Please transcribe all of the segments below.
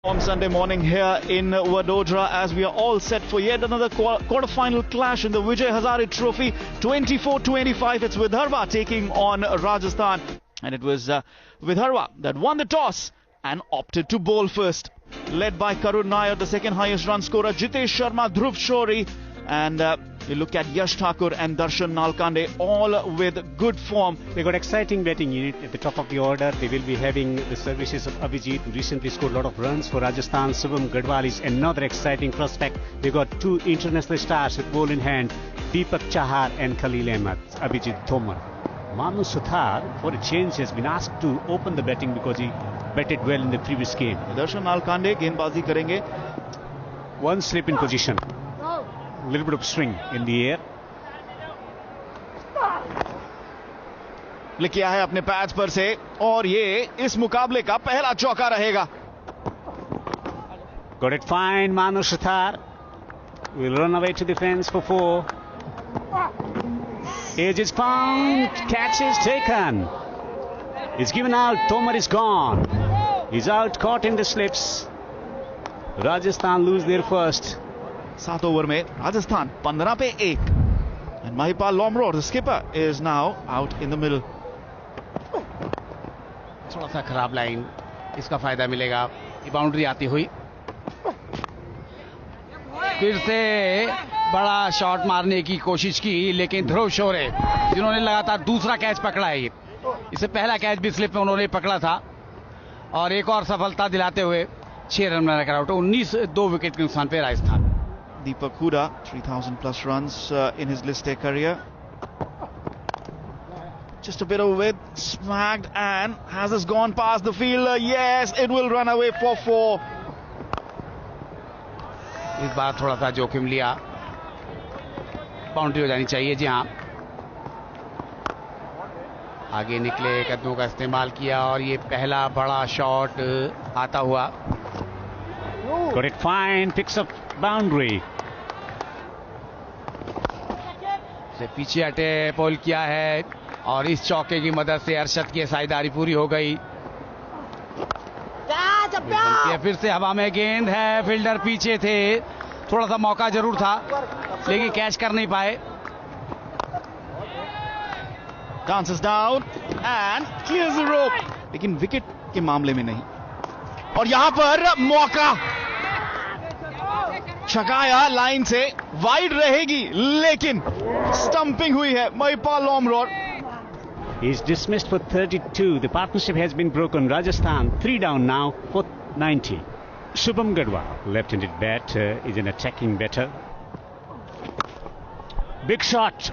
On Sunday morning here in Vadodara, as we are all set for yet another quarter-final clash in the Vijay Hazare Trophy. 24-25, it's Vidarbha taking on Rajasthan. And it was Vidarbha that won the toss and opted to bowl first. Led by Karun Nair, the second highest run scorer, Jitesh Sharma, Dhruv Shori, and you look at Yash Thakur and Darshan Nalkande, all with good form. They got exciting batting unit at the top of the order. They will be having the services of Abhijit, who recently scored a lot of runs for Rajasthan. Shubham Gadwal is another exciting prospect. They got two international stars with ball in hand, Deepak Chahar and Khalil Ahmed. Abhijit Tomar. Manu Suthar, for a change, has been asked to open the batting because he batted well in the previous game. Darshan Nalkande गेंदबाजी करेंगे. One slip in position. A little bit of swing in the air. किया है अपने patch पर से और ये इस मुकाबले का पहला चौका रहेगा. Got it fine, Manu Suthar will run away to the fence for 4. Edge is found, catch is taken. It's given out, Tomar is gone. He's out, caught in the slips. Rajasthan lose their first. 7 over में राजस्थान 15 पे 1. And Mahipal Lomrod, the skipper, is now out in the middle. थोड़ा सा खराब line, इसका फायदा मिलेगा. ये boundary आती हुई फिर से बड़ा शॉट मारने की कोशिश की, लेकिन ध्रुव शोरे जिन्होंने लगातार दूसरा कैच पकड़ा है. इससे पहला कैच भी स्लिप में उन्होंने पकड़ा था और एक और सफलता दिलाते हुए 6 रन बनाकर आउट. 2 विकेट के नुकसान पे Rajasthan. Deepak Huda, 3,000 plus runs in his list A career. Just a bit of width, smacked, and has this gone past the fielder? Yes, it will run away for 4. इस बार थोड़ा सा जोखिम लिया, boundary हो जानी चाहिए. जी हाँ, आगे निकले, कदमों का इस्तेमाल किया और ये पहला बड़ा शॉट आता हुआ. Got it fine, picks up boundary. से पीछे हटे, पोल किया है और इस चौके की मदद से अरशद की साझेदारी पूरी हो गई. फिर से हवा में गेंद है, फील्डर पीछे थे, थोड़ा सा मौका जरूर था लेकिन कैच कर नहीं पाए. Dances down and clears the rope. लेकिन विकेट के मामले में नहीं. और यहां पर मौका, छकाया लाइन से, वाइड रहेगी लेकिन स्टंपिंग हुई है. Mahipal Lomrod. He's dismissed for 32. The partnership has been broken. Rajasthan 3 down now for 90. Shubham Gadwal, left-handed bat, is an attacking batter. Big shot.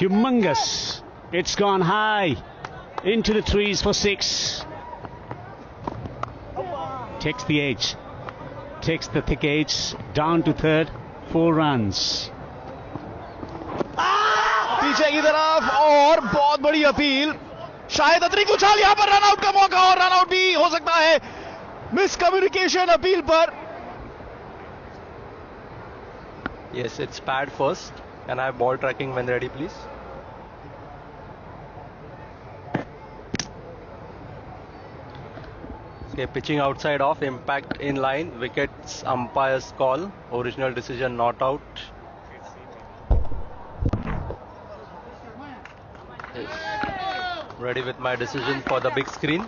Humongous. It's gone high into the trees for 6. Takes the edge. Takes the thick edge down to third. 4 runs. पीछे की तरफ और बहुत बड़ी appeal. शायद अतरिक्त उछाल, यहां पर रन आउट का मौका और रन आउट भी हो सकता है. मिसकम्युनिकेशन अपील पर. Yes, it's pad first. Can I have ball tracking when ready, please? Okay, pitching outside off, impact in line, wickets, umpire's call, original decision not out. Yes. Ready with my decision for the big screen.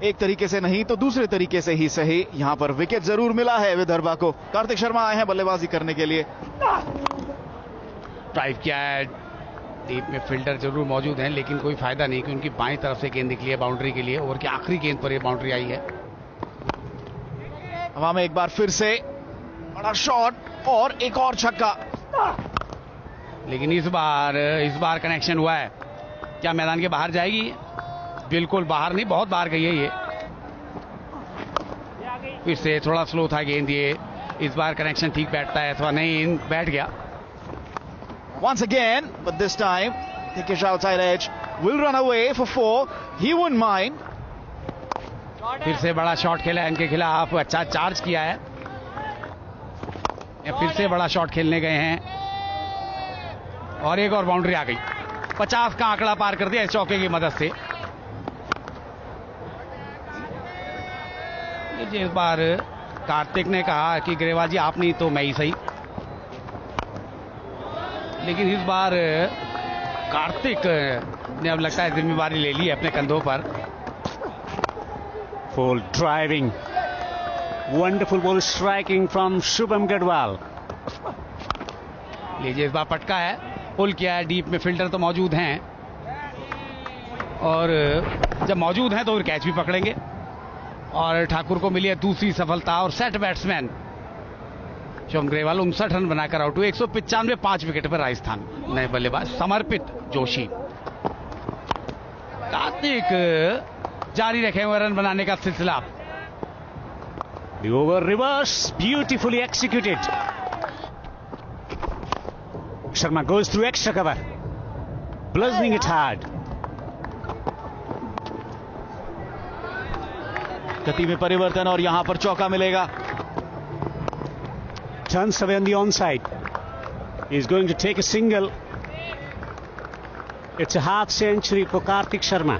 एक तरीके से नहीं तो दूसरे तरीके से ही सही. यहां पर विकेट जरूर मिला है विदर्भा को. कार्तिक शर्मा आए हैं बल्लेबाजी करने के लिए. ड्राइव किया है, डीप में फील्डर जरूर मौजूद हैं लेकिन कोई फायदा नहीं क्योंकि बाईं तरफ से गेंद निकली है बाउंड्री के लिए. ओवर की आखिरी गेंद पर यह बाउंड्री आई है. हवा में एक बार फिर से बड़ा शॉट और एक और छक्का. लेकिन इस बार कनेक्शन हुआ है. क्या मैदान के बाहर जाएगी? बिल्कुल बाहर नहीं, बहुत बाहर गई है ये. फिर से थोड़ा स्लो था गेंद. ये इस बार कनेक्शन ठीक बैठता है अथवा नहीं, बैठ गया. Once again, but this time, Dikesh outside edge will run away for 4. He wouldn't mind. फिर से बड़ा शॉट खेला इनके खिलाफ, अच्छा चार्ज किया है. फिर से बड़ा शॉट खेलने गए हैं और एक और बाउंड्री आ गई. 50 का आंकड़ा पार कर दिया इस चौके की मदद से. इस बार कार्तिक ने कहा कि ग्रेवाल जी आप नहीं तो मैं ही सही, लेकिन इस बार कार्तिक ने अब लगता है जिम्मेवारी ले ली है अपने कंधों पर। Full driving, wonderful ball striking from Shubham Gadwal. लीजिए इस बार पटका है, पुल किया है, डीप में फील्डर तो मौजूद हैं और जब मौजूद हैं तो फिर कैच भी पकड़ेंगे। और ठाकुर को मिली है दूसरी सफलता और set batsman Shubham Grewal 59 run बनाकर आउट हुए। 195 5 विकेट पर राजस्थान नए बल्लेबाज समर्पित जोशी। कार्तिक जारी रखे हुए रन बनाने का सिलसिला। The over reverse beautifully executed. Sharma goes through extra cover, blazing it hard. गति में परिवर्तन और यहां पर चौका मिलेगा। Turns away on the onside. He's going to take a single. It's a half century for Karthik Sharma.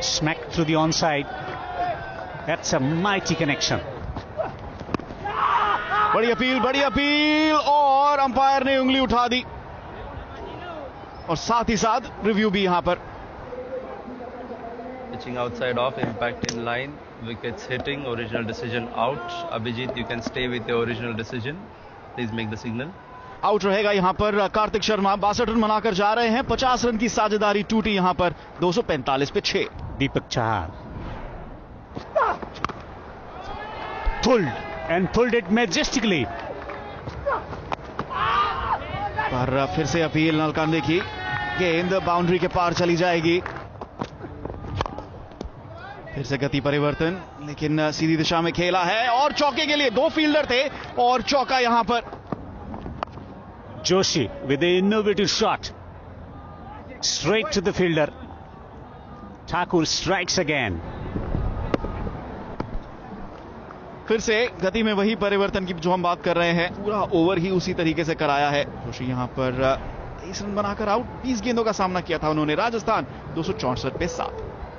Smack through the onside. That's a mighty connection. बड़ी appeal और अंपायर ने उंगली उठा दी और साथ ही साथ रिव्यू भी यहां पर। Pitching outside off, impact in line, wickets hitting, original decision out. Abhijit, you can stay with your original decision. Please make the signal. Out रहेगा यहां पर कार्तिक शर्मा। 62 रन बनाकर जा रहे हैं। 50 रन की साझेदारी टूटी यहां पर 245 पे 6। Deepak Chahar pulled it majestically. पर फिर से अपील नलकांदे की, गेंद बाउंड्री के पार चली जाएगी। फिर से गति परिवर्तन, लेकिन सीधी दिशा में खेला है और चौके के लिए 2 फील्डर थे और चौका यहां पर। Joshi with the innovative shot straight to the fielder. Thakur strikes again. फिर से गति में वही परिवर्तन की जो हम बात कर रहे हैं, पूरा ओवर ही उसी तरीके से कराया है। जोशी यहां पर 23 रन बनाकर आउट। 20 गेंदों का सामना किया था उन्होंने। राजस्थान 264 पे 7।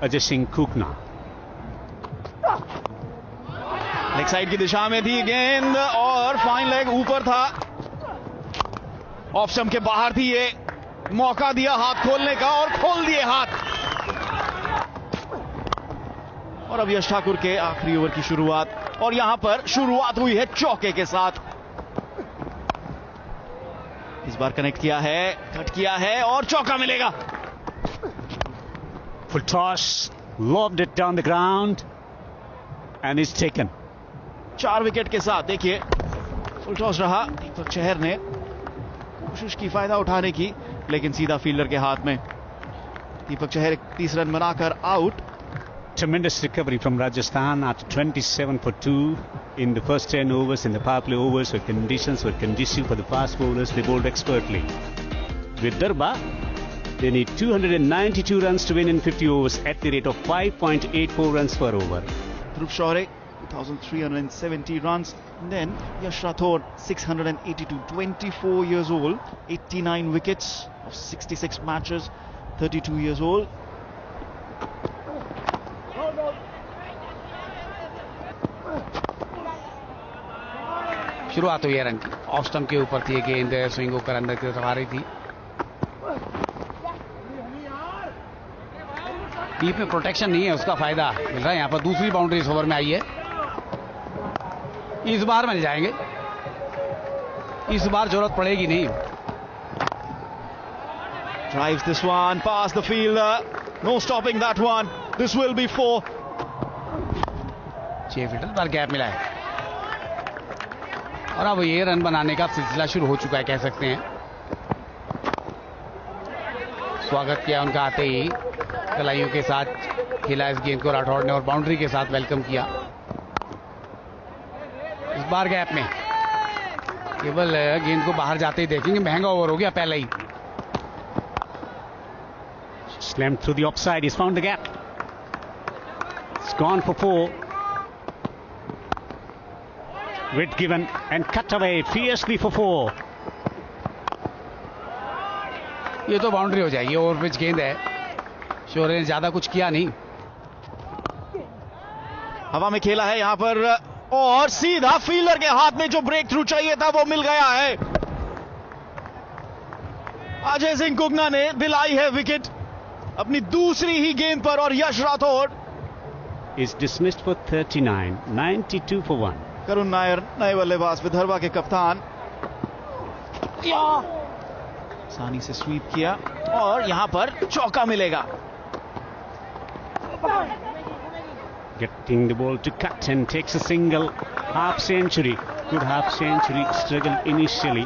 Ajay Singh Kukna. Leg side की दिशा में थी गेंद और फाइन लेग ऊपर था, ऑफ स्टंप के बाहर थी। ये मौका दिया हाथ खोलने का और खोल दिए हाथ। और अब यश ठाकुर के आखिरी ओवर की शुरुआत और यहां पर शुरुआत हुई है चौके के साथ। इस बार कनेक्ट किया है, कट किया है और चौका मिलेगा। Full toss, lobbed it down the ground and is taken. 4 wicket के साथ देखिए फुल टॉस रहा। दीपक चहर ने कोशिश की फायदा उठाने की, लेकिन सीधा फील्डर के हाथ में। दीपक चहर 30 रन बनाकर out. Tremendous recovery from Rajasthan after 27 for 2 in the first 10 overs. In the power play overs where conditions were conducive for the fast bowlers, they bowled expertly. With Darba, they need 292 runs to win in 50 overs at the rate of 5.84 runs per over. Dhruv Shore 2,370 runs. And then Yash Rathod 682, 24 years old, 89 wickets of 66 matches, 32 years old. शुरुआत हुई है run की। Off stump के ऊपर थी गेंद, swing होकर अंदर की तरफ आ रही थी। डीप में प्रोटेक्शन नहीं है, उसका फायदा मिल रहा है यहां पर। दूसरी बाउंड्री इस ओवर में आई है। इस बार मिल जाएंगे, इस बार जरूरत पड़ेगी नहीं। Drives this one past the fielder. No stopping that one. This will be 4. 6 fielder पर गैप मिला है और अब ये रन बनाने का सिलसिला शुरू हो चुका है, कह सकते हैं। स्वागत किया उनका आते ही, कलाइयों के साथ खेला इस गेंद को राठौड़ ने और बाउंड्री के साथ वेलकम किया। इस बार गैप में केवल गेंद को बाहर जाते ही देखेंगे। महंगा ओवर हो गया पहले ही। Slammed through the offside. He's found the gap. It's gone for 4. Width given and cut away fiercely for 4. ये तो बाउंड्री हो जाएगी। ओवर पिच गेंद है, शोरे ने ज्यादा कुछ किया नहीं। हवा में खेला है यहां पर और सीधा फील्डर के हाथ में जो ब्रेक थ्रू चाहिए था वो मिल गया है। अजय सिंह कुगना ने दिलाई है विकेट अपनी दूसरी ही गेंद पर और यश Rathore is dismissed for 39, 92 for 1. Karun Nair नए बल्लेबाज विदर्भा के कप्तान, आसानी से स्वीप किया और यहां पर चौका मिलेगा। Getting the ball to cut and takes a single, half century, good half century, struggled initially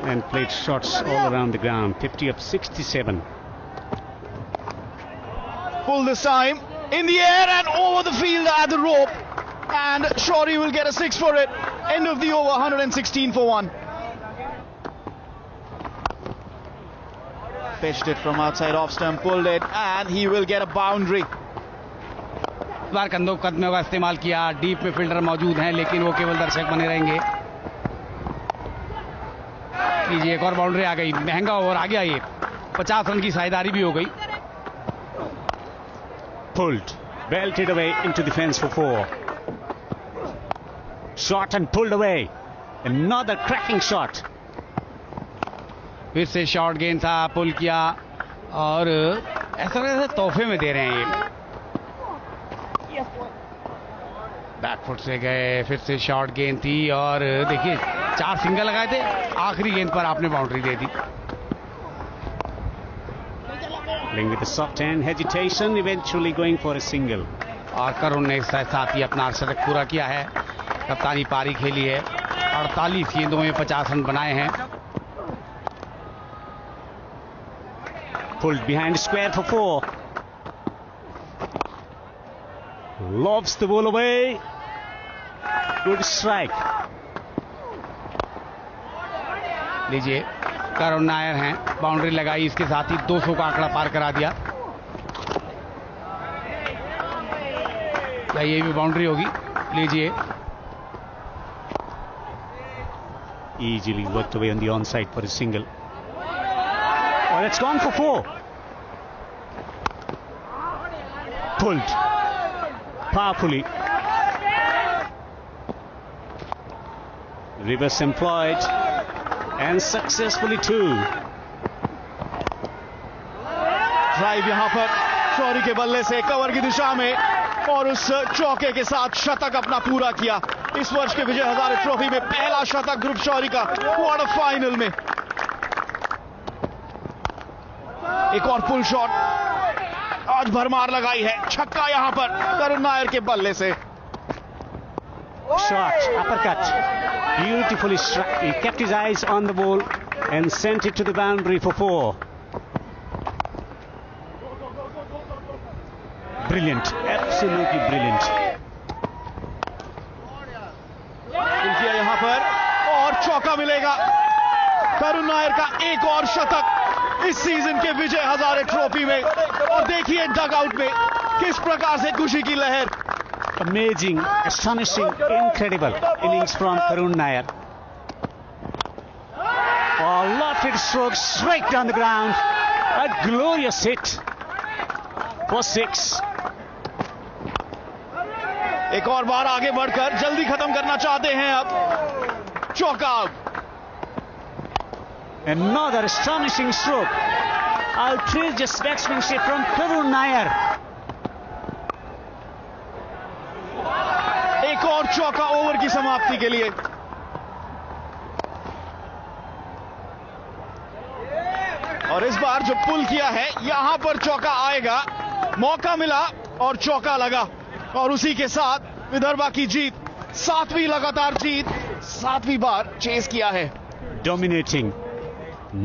and played shots all around the ground, 50 up 67. Pull this time in the air and over the field at the rope, and Shorey will get a 6 for it. End of the over, 116 for 1. Pitched it from outside off stump, pulled it, and he will get a boundary. बार कंधों कदमों का इस्तेमाल किया, deep में fielder मौजूद हैं लेकिन वो केवल दर्शक बने रहेंगे। लीजिए एक और बाउंड्री आ गई, महंगा ओवर आ गया ये, 50 रन की साझेदारी भी हो गई। Pulled, belted away into the fence for 4. Shot and pulled away. Another cracking shot. फिर से शॉर्ट गेंद था, पुल किया और ऐसा लग रहा था तोहफे में दे रहे हैं ये। बैकफुट से गए, फिर से शॉर्ट गेंद थी और देखिए 4 सिंगल लगाए थे, आखिरी गेंद पर आपने boundary they the. Playing with a soft hand, hesitation, eventually going for a single. और करुण ने साथ ही अपना शतक पूरा किया है, कप्तानी पारी खेली है, 48 गेंदों में 50 रन बनाए हैं। Pulled behind square for 4. Lobs the ball away. Good strike. लीजिए करुण नायर हैं, बाउंड्री लगाई, इसके साथ ही 200 का आंकड़ा पार करा दिया। क्या ये भी बाउंड्री होगी? लीजिए Easily worked away on the onside for a single. Oh, it's gone for 4. Pulled powerfully. Reverse employed and successfully too. Drive यहां पर शौरी के बल्ले से कवर की दिशा में और उस चौके के साथ शतक अपना पूरा किया। इस वर्ष के विजय हजारे ट्रॉफी में पहला शतक ग्रुप शौरी का क्वार्टर फाइनल में। एक और पुल शॉट आज भरमार लगाई है, छक्का यहां पर करुण नायर के बल्ले से। Shot, uppercut, beautifully struck. He kept his eyes on the ball and sent it to the boundary for 4. Brilliant, absolutely brilliant. किया यहां पर और चौका मिलेगा। करुण नायर का एक और शतक इस सीजन के विजय हजारे ट्रॉफी में, और देखिए डगआउट में किस प्रकार से खुशी की लहर। Amazing, astonishing, incredible innings from Karun Nair. Oh, lofted stroke straight down the ground. A glorious hit for 6. एक और बार आगे बढ़कर जल्दी खत्म करना चाहते हैं अब। चौका। Another astonishing stroke. Outrageous batsmanship from Karun Nair. एक और चौका ओवर की समाप्ति के लिए। और इस बार जो पुल किया है यहां पर चौका आएगा, मौका मिला और चौका लगा, और उसी के साथ विदर्भा की जीत, 7वीं लगातार जीत, 7वीं बार चेस किया है। Dominating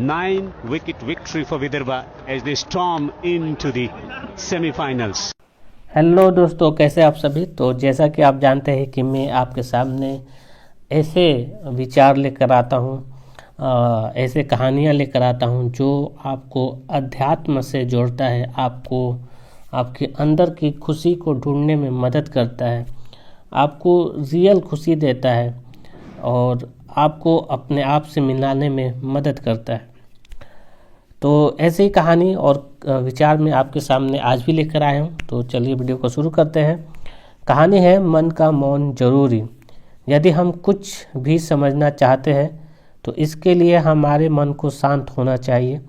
9-wicket victory for Vidarbha as they storm into the semi-finals. Hello दोस्तों, कैसे आप सभी। तो जैसा कि आप जानते हैं कि मैं आपके सामने ऐसे विचार लेकर आता हूँ, ऐसे कहानियाँ लेकर आता हूँ जो आपको अध्यात्म से जोड़ता है, आपको आपके अंदर की खुशी को ढूंढने में मदद करता है, आपको रियल खुशी देता है और आपको अपने आप से मिलाने में मदद करता है। तो ऐसी ही कहानी और विचार मैं आपके सामने आज भी लेकर आया हूँ। तो चलिए वीडियो को शुरू करते हैं। कहानी है मन का मौन जरूरी। यदि हम कुछ भी समझना चाहते हैं तो इसके लिए हमारे मन को शांत होना चाहिए।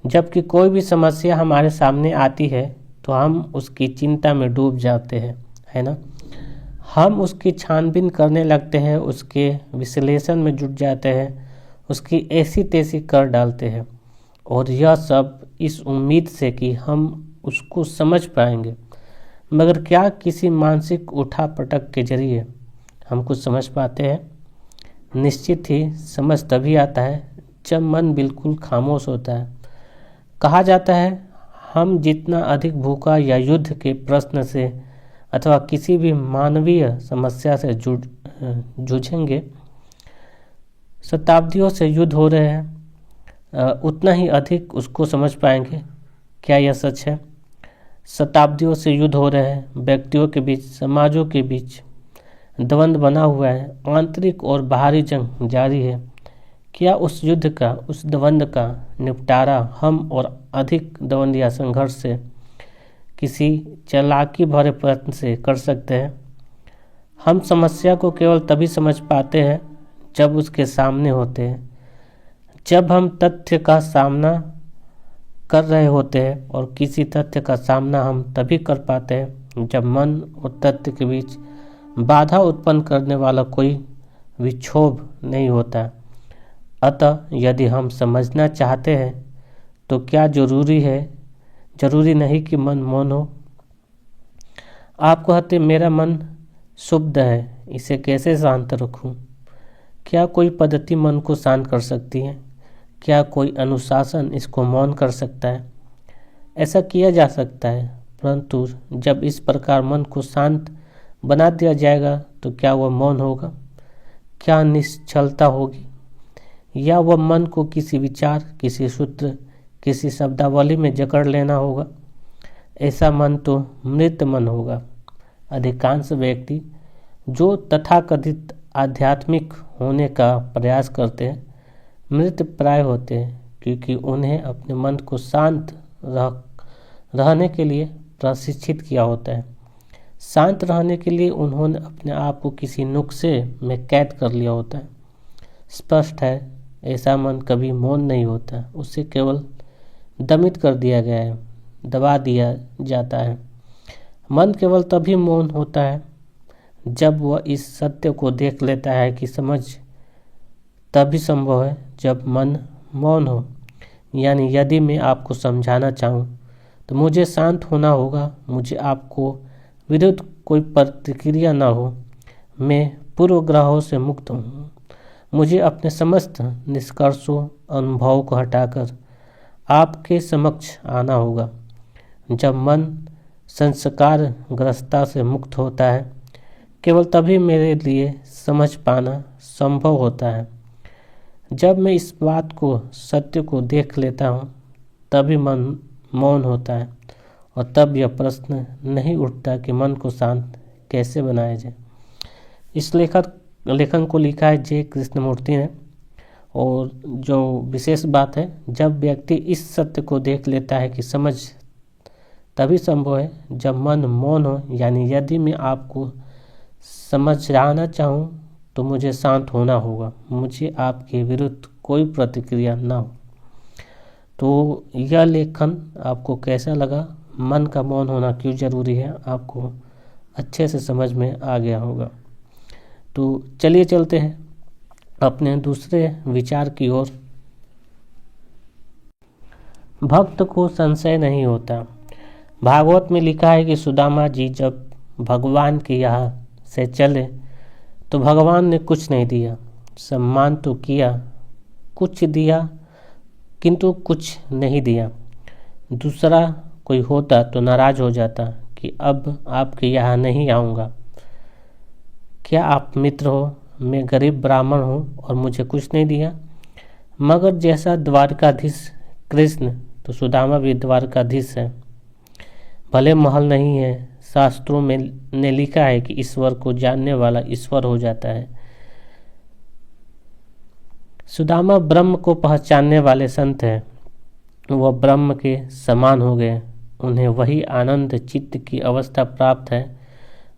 जबकि कोई भी समस्या हमारे सामने आती है तो हम उसकी चिंता में डूब जाते हैं, है ना। हम उसकी छानबीन करने लगते हैं, उसके विश्लेषण में जुट जाते हैं, उसकी ऐसी तैसी कर डालते हैं, और यह सब इस उम्मीद से कि हम उसको समझ पाएंगे। मगर क्या किसी मानसिक उठापटक के जरिए हम कुछ समझ पाते हैं? निश्चित ही समझ तभी आता है जब मन बिल्कुल खामोश होता है। कहा जाता है हम जितना अधिक भूखा या युद्ध के प्रश्न से अथवा किसी भी मानवीय समस्या से जूझेंगे, शताब्दियों से युद्ध हो रहे हैं, उतना ही अधिक उसको समझ पाएंगे। क्या यह सच है? शताब्दियों से युद्ध हो रहे हैं, व्यक्तियों के बीच, समाजों के बीच द्वंद्व बना हुआ है, आंतरिक और बाहरी जंग जारी है। क्या उस युद्ध का, उस द्वंद्व का निपटारा हम और अधिक द्वंद्व या संघर्ष से किसी चालाकी भरे प्रयत्न से कर सकते हैं? हम समस्या को केवल तभी समझ पाते हैं जब उसके सामने होते हैं, जब हम तथ्य का सामना कर रहे होते हैं। और किसी तथ्य का सामना हम तभी कर पाते हैं जब मन और तथ्य के बीच बाधा उत्पन्न करने वाला कोई विक्षोभ नहीं होता। अतः यदि हम समझना चाहते हैं तो क्या जरूरी नहीं कि मन मौन हो। आप कहते मेरा मन शुद्ध है, इसे कैसे शांत रखूं? क्या कोई पद्धति मन को शांत कर सकती है? क्या कोई अनुशासन इसको मौन कर सकता है? ऐसा किया जा सकता है, परंतु जब इस प्रकार मन को शांत बना दिया जाएगा तो क्या वह मौन होगा? क्या निश्चलता होगी? या वह मन को किसी विचार, किसी सूत्र, किसी शब्दावली में जकड़ लेना होगा? ऐसा मन तो मृत मन होगा। अधिकांश व्यक्ति जो तथाकथित आध्यात्मिक होने का प्रयास करते हैं मृत प्राय होते हैं, क्योंकि उन्हें अपने मन को शांत रहने के लिए प्रशिक्षित किया होता है। शांत रहने के लिए उन्होंने अपने आप को किसी नुस्खे में कैद कर लिया होता है। स्पष्ट है, ऐसा मन कभी मौन नहीं होता, उसे केवल दमित कर दिया गया है, दबा दिया जाता है। मन केवल तभी मौन होता है जब वह इस सत्य को देख लेता है कि समझ तभी संभव है जब मन मौन हो। यानी यदि मैं आपको समझाना चाहूँ तो मुझे शांत होना होगा, मुझे आपको विरुद्ध कोई प्रतिक्रिया न हो, मैं पूर्वग्रहों से मुक्त हूँ, मुझे अपने समस्त निष्कर्षों, अनुभवों को हटाकर आपके समक्ष आना होगा। जब मन संस्कार ग्रस्ता से मुक्त होता है, केवल तभी मेरे लिए समझ पाना संभव होता है। जब मैं इस बात को, सत्य को देख लेता हूँ, तभी मन मौन होता है, और तब यह प्रश्न नहीं उठता कि मन को शांत कैसे बनाया जाए। इस लेखन को लिखा है जे कृष्णमूर्ति ने। और जो विशेष बात है, जब व्यक्ति इस सत्य को देख लेता है कि समझ तभी संभव है जब मन मौन हो, यानी यदि मैं आपको समझाना चाहूँ तो मुझे शांत होना होगा, मुझे आपके विरुद्ध कोई प्रतिक्रिया ना हो। तो यह लेखन आपको कैसा लगा? मन का मौन होना क्यों जरूरी है, आपको अच्छे से समझ में आ गया होगा। तो चलिए चलते हैं अपने दूसरे विचार की ओर। भक्त को संशय नहीं होता। भागवत में लिखा है कि सुदामा जी जब भगवान के यहाँ से चले तो भगवान ने कुछ नहीं दिया। सम्मान तो किया, कुछ दिया, किंतु कुछ नहीं दिया। दूसरा कोई होता तो नाराज हो जाता कि अब आपके यहाँ नहीं आऊँगा। क्या आप मित्र हो? मैं गरीब ब्राह्मण हूँ और मुझे कुछ नहीं दिया। मगर जैसा द्वारकाधीश कृष्ण, तो सुदामा भी द्वारकाधीश है। भले महल नहीं है, शास्त्रों में ने लिखा है कि ईश्वर को जानने वाला ईश्वर हो जाता है। सुदामा ब्रह्म को पहचानने वाले संत हैं, वह ब्रह्म के समान हो गए। उन्हें वही आनंद चित्त की अवस्था प्राप्त है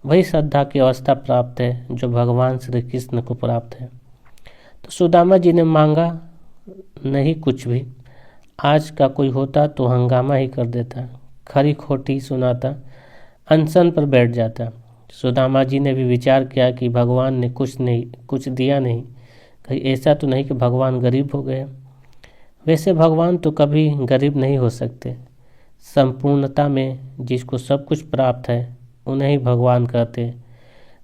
वही श्रद्धा की अवस्था प्राप्त है जो भगवान श्री कृष्ण को प्राप्त है। तो सुदामा जी ने मांगा नहीं कुछ भी। आज का कोई होता तो हंगामा ही कर देता, खरी खोटी सुनाता, अनशन पर बैठ जाता। सुदामा जी ने भी विचार किया कि भगवान ने कुछ दिया नहीं, कहीं ऐसा तो नहीं कि भगवान गरीब हो गए। वैसे भगवान तो कभी गरीब नहीं हो सकते। संपूर्णता में जिसको सब कुछ प्राप्त है उन्हें ही भगवान कहते।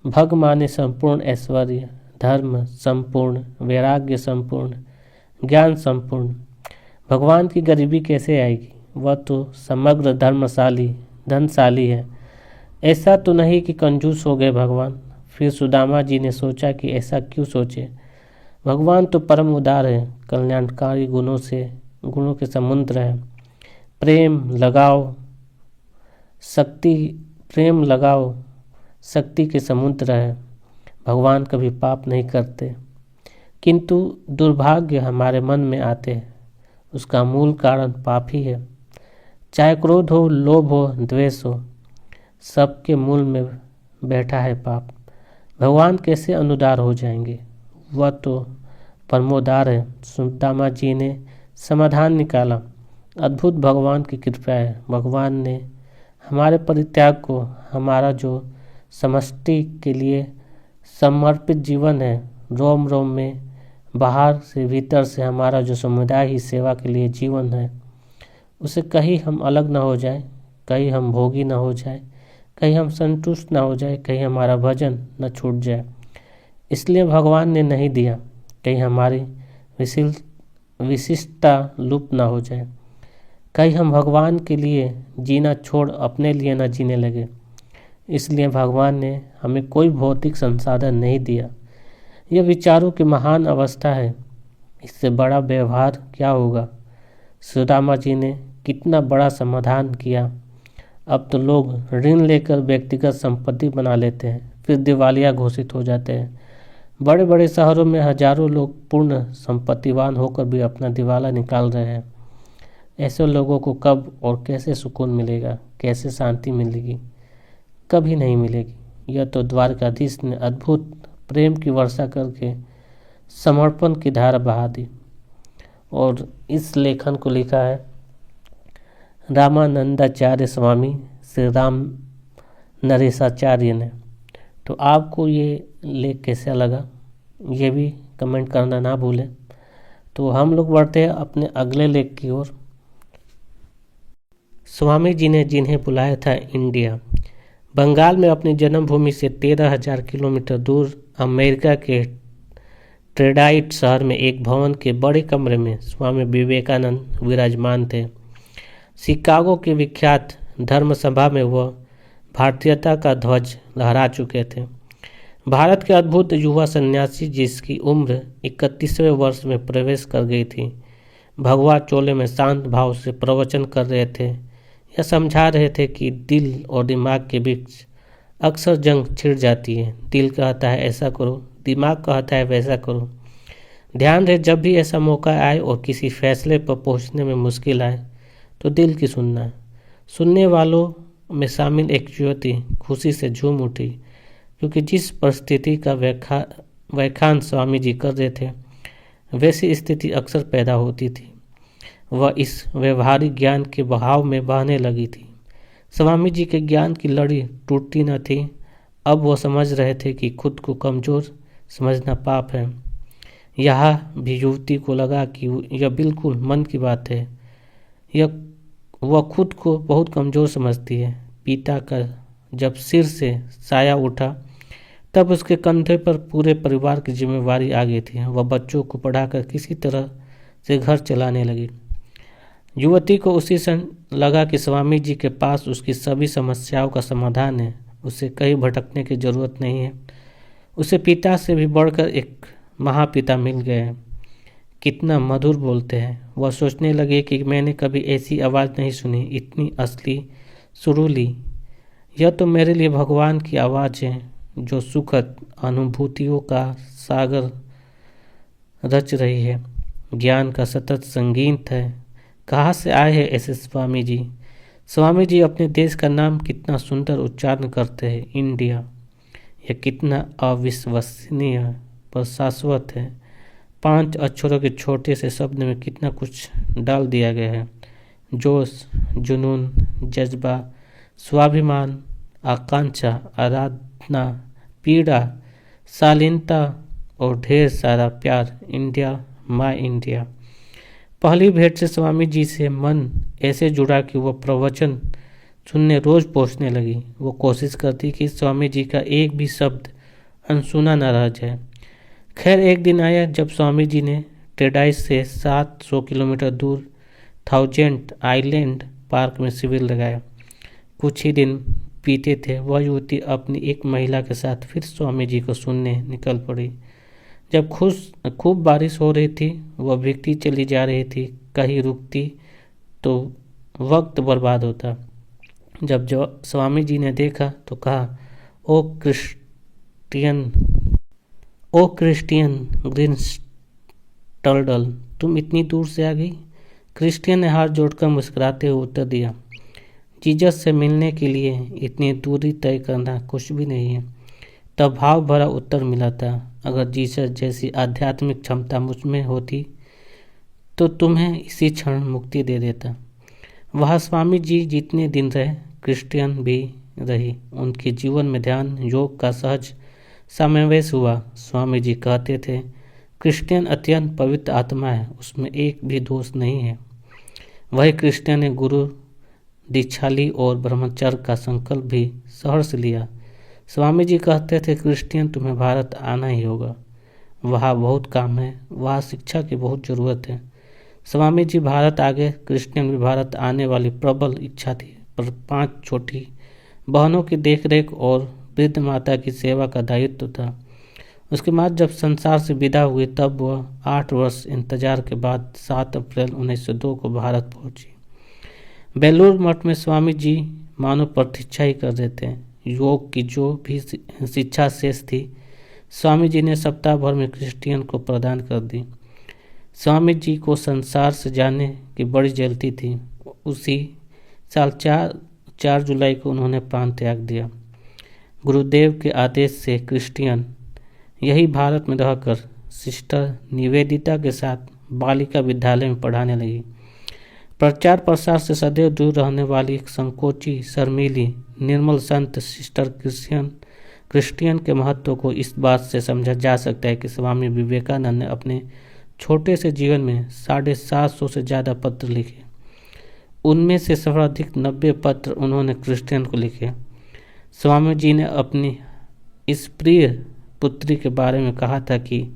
भग माने संपूर्ण ऐश्वर्य, धर्म संपूर्ण, वैराग्य संपूर्ण, ज्ञान संपूर्ण। भगवान की गरीबी कैसे आएगी? वह तो समग्र धनशाली है। ऐसा तो नहीं कि कंजूस हो गए भगवान। फिर सुदामा जी ने सोचा कि ऐसा क्यों सोचे, भगवान तो परम उदार है, कल्याणकारी गुणों के समुद्र है। प्रेम लगाओ शक्ति के समुद्र है। भगवान कभी पाप नहीं करते, किंतु दुर्भाग्य हमारे मन में आते हैं, उसका मूल कारण पाप ही है। चाहे क्रोध हो, लोभ हो, द्वेष हो, सबके मूल में बैठा है पाप। भगवान कैसे अनुदार हो जाएंगे? वह तो परमोदार है। सुदामा जी ने समाधान निकाला, अद्भुत भगवान की कृपा है। भगवान ने हमारे परित्याग को, हमारा जो समष्टि के लिए समर्पित जीवन है, रोम रोम में, बाहर से भीतर से हमारा जो समुदाय ही सेवा के लिए जीवन है, उसे कहीं हम अलग ना हो जाए, कहीं हम भोगी ना हो जाए, कहीं हम संतुष्ट ना हो जाए, कहीं हमारा भजन न छूट जाए। इसलिए भगवान ने नहीं दिया, कहीं हमारी विशिष्टता लुप्त ना हो जाए, कहीं हम भगवान के लिए जीना छोड़ अपने लिए न जीने लगे। इसलिए भगवान ने हमें कोई भौतिक संसाधन नहीं दिया। यह विचारों की महान अवस्था है, इससे बड़ा व्यवहार क्या होगा? सुदामा जी ने कितना बड़ा समाधान किया। अब तो लोग ऋण लेकर व्यक्तिगत संपत्ति बना लेते हैं, फिर दिवालिया घोषित हो जाते हैं। बड़े बड़े शहरों में हजारों लोग पूर्ण संपत्तिवान होकर भी अपना दिवाला निकाल रहे हैं। ऐसे लोगों को कब और कैसे सुकून मिलेगा, कैसे शांति मिलेगी? कभी नहीं मिलेगी। यह तो द्वारकाधीश ने अद्भुत प्रेम की वर्षा करके समर्पण की धारा बहा दी। और इस लेखन को लिखा है रामानंदाचार्य स्वामी श्री राम नरेशाचार्य ने। तो आपको ये लेख कैसा लगा, ये भी कमेंट करना ना भूलें। तो हम लोग बढ़ते हैं अपने अगले लेख की ओर। स्वामी जी ने जिन्हें बुलाया था इंडिया। बंगाल में अपनी जन्मभूमि से 13,000 किलोमीटर दूर अमेरिका के ट्रेडाइट शहर में एक भवन के बड़े कमरे में स्वामी विवेकानंद विराजमान थे। शिकागो के विख्यात धर्म सभा में वह भारतीयता का ध्वज लहरा चुके थे। भारत के अद्भुत युवा सन्यासी जिसकी उम्र 31वें वर्ष में प्रवेश कर गई थी, भगवा चोले में शांत भाव से प्रवचन कर रहे थे। यह समझा रहे थे कि दिल और दिमाग के बीच अक्सर जंग छिड़ जाती है। दिल कहता है ऐसा करो, दिमाग कहता है वैसा करो। ध्यान रहे, जब भी ऐसा मौका आए और किसी फैसले पर पहुंचने में मुश्किल आए तो दिल की सुनना है। सुनने वालों में शामिल एक युवती खुशी से झूम उठी, क्योंकि जिस परिस्थिति का व्याख्यान स्वामी जी कर रहे थे वैसी स्थिति अक्सर पैदा होती थी। वह इस व्यवहारिक ज्ञान के बहाव में बहने लगी थी। स्वामी जी के ज्ञान की लड़ी टूटती न थी। अब वह समझ रहे थे कि खुद को कमज़ोर समझना पाप है। यहाँ भी युवती को लगा कि यह बिल्कुल मन की बात है। वह खुद को बहुत कमज़ोर समझती है। पिता का जब सिर से साया उठा तब उसके कंधे पर पूरे परिवार की जिम्मेवारी आ गई थी। वह बच्चों को पढ़ाकर किसी तरह से घर चलाने लगी। युवती को उसी क्षण लगा कि स्वामी जी के पास उसकी सभी समस्याओं का समाधान है। उसे कहीं भटकने की जरूरत नहीं है। उसे पिता से भी बढ़कर एक महापिता मिल गए हैं। कितना मधुर बोलते हैं। वह सोचने लगे कि मैंने कभी ऐसी आवाज़ नहीं सुनी, इतनी असली सुरीली। यह तो मेरे लिए भगवान की आवाज़ है जो सुखद अनुभूतियों का सागर रच रही है, ज्ञान का सतत संगीत है। कहाँ से आए हैं ऐसे स्वामी जी? स्वामी जी अपने देश का नाम कितना सुंदर उच्चारण करते हैं, इंडिया। यह कितना अविश्वसनीय पर शाश्वत है। 5 अक्षरों के छोटे से शब्द में कितना कुछ डाल दिया गया है। जोश, जुनून, जज्बा, स्वाभिमान, आकांक्षा, आराधना, पीड़ा, शालीनता और ढेर सारा प्यार। India, my India. पहली भेंट से स्वामी जी से मन ऐसे जुड़ा कि वह प्रवचन सुनने रोज पहुंचने लगी। वो कोशिश करती कि स्वामी जी का एक भी शब्द अनसुना न रह जाए। खैर एक दिन आया जब स्वामी जी ने टेडाइस से 700 किलोमीटर दूर 1000 आइलैंड पार्क में शिविर लगाया। कुछ ही दिन बीते थे, वह युवती अपनी एक महिला के साथ फिर स्वामी जी को सुनने निकल पड़ी। जब खूब बारिश हो रही थी, वह भीगती चली जा रही थी। कहीं रुकती तो वक्त बर्बाद होता। जब स्वामी जी ने देखा तो कहा, ओ क्रिस्टियन ग्रीनस्टर्डल, तुम इतनी दूर से आ गई। क्रिस्टियन ने हाथ जोड़कर मुस्कुराते हुए उत्तर दिया, जीसस से मिलने के लिए इतनी दूरी तय करना कुछ भी नहीं है। तब भाव भरा उत्तर मिला था, अगर जीसस जैसी आध्यात्मिक क्षमता मुझ में होती तो तुम्हें इसी क्षण मुक्ति दे देता। वहाँ स्वामी जी जितने दिन रहे, क्रिस्टियन भी रही। उनके जीवन में ध्यान योग का सहज समावेश हुआ। स्वामी जी कहते थे, क्रिस्टियन अत्यंत पवित्र आत्मा है, उसमें एक भी दोष नहीं है। वही क्रिस्टियन ने गुरु दीक्षाली और ब्रह्मचर्य का संकल्प भी सहर्ष लिया। स्वामी जी कहते थे, क्रिस्टियन तुम्हें भारत आना ही होगा, वहाँ बहुत काम है, वहाँ शिक्षा की बहुत ज़रूरत है। स्वामी जी भारत आ गए। क्रिस्टियन भी भारत आने वाली प्रबल इच्छा थी, पर 5 छोटी बहनों की देखरेख और वृद्ध माता की सेवा का दायित्व था। उसके बाद जब संसार से विदा हुई तब वह 8 वर्ष इंतजार के बाद 7 अप्रैल 1902 को भारत पहुंची। बेलूर मठ में स्वामी जी मानो प्रतीक्षा ही कर रहे थे। योग की जो भी शिक्षा शेष थी, स्वामी जी ने सप्ताह भर में क्रिस्टियन को प्रदान कर दी। स्वामी जी को संसार से जाने की बड़ी जल्दी थी। उसी साल 4 जुलाई को उन्होंने प्राण त्याग दिया। गुरुदेव के आदेश से क्रिस्टियन यही भारत में रहकर सिस्टर निवेदिता के साथ बालिका विद्यालय में पढ़ाने लगी। प्रचार प्रसार से सदैव दूर रहने वाली संकोची, शर्मीली, निर्मल संत सिस्टर क्रिस्टियन के महत्व को इस बात से समझा जा सकता है कि स्वामी विवेकानंद ने अपने छोटे से जीवन में 750 से ज़्यादा पत्र लिखे। उनमें से सर्वाधिक 90 पत्र उन्होंने क्रिस्टियन को लिखे। स्वामी जी ने अपनी इस प्रिय पुत्री के बारे में कहा था कि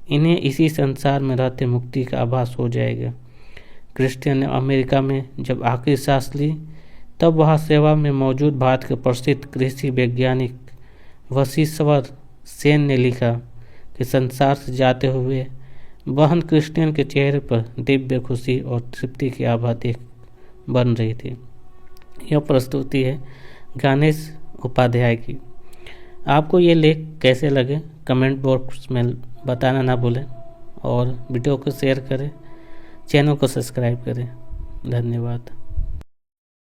इन्हें इसी संसार में रहते मुक्ति का आभास हो जाएगा। क्रिस्टियन ने अमेरिका में जब आखिरी सांस ली तब वहाँ सेवा में मौजूद भारत के प्रसिद्ध कृषि वैज्ञानिक वशिष्ठवर सेन ने लिखा कि संसार से जाते हुए बहन क्रिस्टियन के चेहरे पर दिव्य खुशी और तृप्ति की आभा देख बन रही थी। यह प्रस्तुति है गणेश उपाध्याय की। आपको ये लेख कैसे लगे कमेंट बॉक्स में बताना ना भूलें और वीडियो को शेयर करें, चैनल को सब्सक्राइब करें। धन्यवाद।